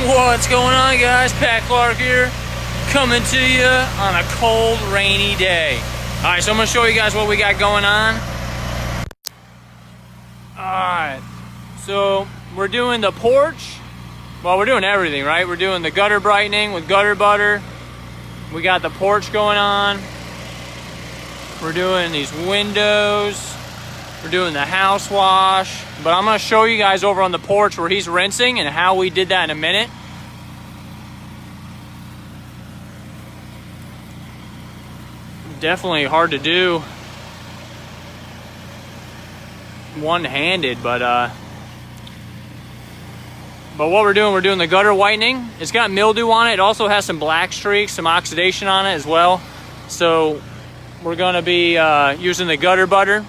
What's going on, guys? Pat Clark here, coming to you on a cold, rainy day. Alright, so I'm going to show you guys what we got going on. Alright, so we're doing the porch. Well, we're doing everything, right? We're doing the gutter brightening with gutter butter. We got the porch going on. We're doing these windows. We're doing the house wash. But I'm going to show you guys over on the porch where he's rinsing and how we did that in a minute. Definitely hard to do one-handed, but what we're doing the gutter whitening. It's got mildew on it. It also has some black streaks, some oxidation on it as well. So we're going to be using the gutter butter.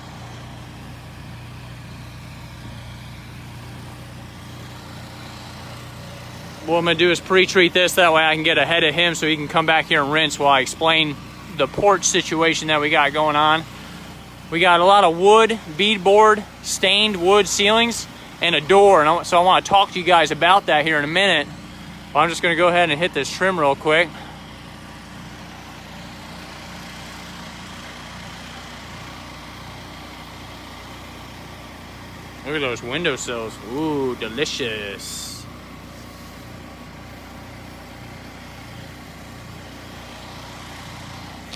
What I'm going to do is pre-treat this, that way I can get ahead of him so he can come back here and rinse while I explain the porch situation that we got going on. We got a lot of wood, beadboard, stained wood ceilings, and a door. And so I want to talk to you guys about that here in a minute. But I'm just going to go ahead and hit this trim real quick. Look at those windowsills. Ooh, delicious.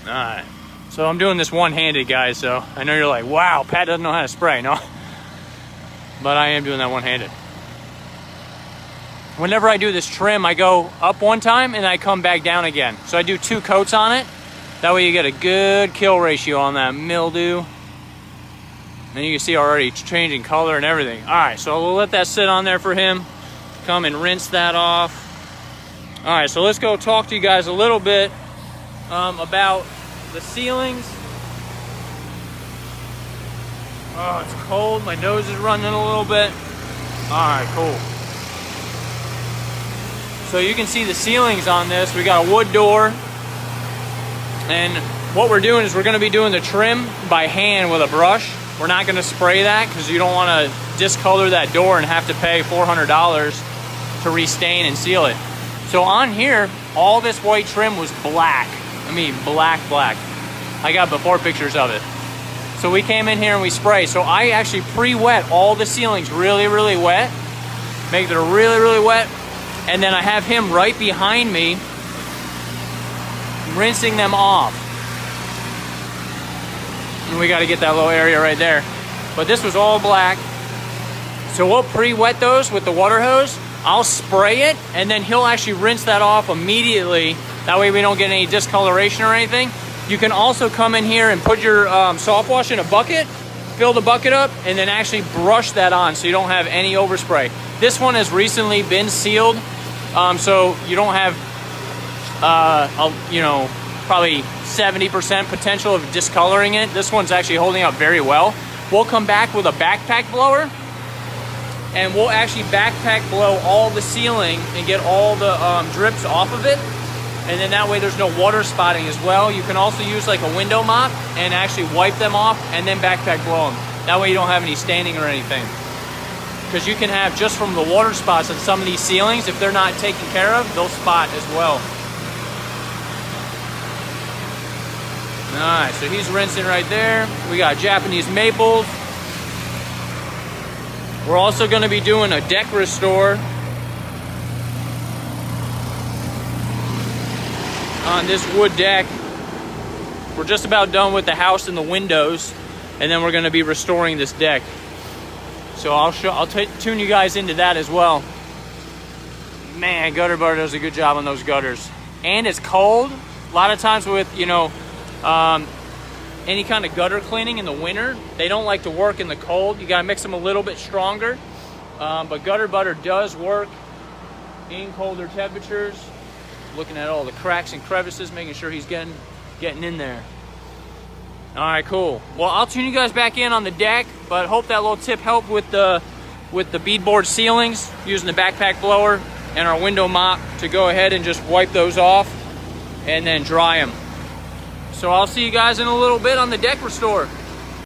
Alright, so I'm doing this one-handed, guys, so I know you're like, wow, Pat doesn't know how to spray. No, but I am doing that one-handed. Whenever I do this trim, I go up one time and I come back down again. So I do 2 coats on it. That way you get a good kill ratio on that mildew. And you can see already it's changing color and everything. Alright, so we'll let that sit on there for him. Come and rinse that off. Alright, so let's go talk to you guys a little bit about the ceilings. Oh, it's cold. My nose is running a little bit. Alright, cool. So you can see the ceilings on this. We got a wood door. And what we're doing is we're going to be doing the trim by hand with a brush. We're not going to spray that because you don't want to discolor that door and have to pay $400 to restain and seal it. So on here, all this white trim was black. I mean, black. I got before pictures of it. So we came in here and we sprayed. So I actually pre-wet all the ceilings really wet. Make it really wet. And then I have him right behind me rinsing them off. And we got to get that little area right there. But this was all black. So we'll pre-wet those with the water hose. I'll spray it and then he'll actually rinse that off immediately. That way we don't get any discoloration or anything. You can also come in here and put your soft wash in a bucket, fill the bucket up, and then actually brush that on so you don't have any overspray. This one has recently been sealed, so you don't have, probably 70% potential of discoloring it. This one's actually holding up very well. We'll come back with a backpack blower, and we'll actually backpack blow all the ceiling and get all the drips off of it. And then that way there's no water spotting as well. You can also use like a window mop and actually wipe them off and then backpack blow them. That way you don't have any staining or anything. Because you can have, just from the water spots on some of these ceilings, if they're not taken care of, they'll spot as well. Alright, so he's rinsing right there. We got Japanese maples. We're also going to be doing a deck restore on this wood deck. We're just about done with the house and the windows, and then we're going to be restoring this deck. So I'll tune you guys into that as well. Man, Gutter Butter does a good job on those gutters. And it's cold. A lot of times with, any kind of gutter cleaning in the winter, they don't like to work in the cold. You got to mix them a little bit stronger. But Gutter Butter does work in colder temperatures. Looking at all the cracks and crevices, making sure he's getting in there. All right, cool. Well, I'll tune you guys back in on the deck, but hope that little tip helped with the beadboard ceilings, using the backpack blower and our window mop to go ahead and just wipe those off and then dry them. So I'll see you guys in a little bit on the deck restore.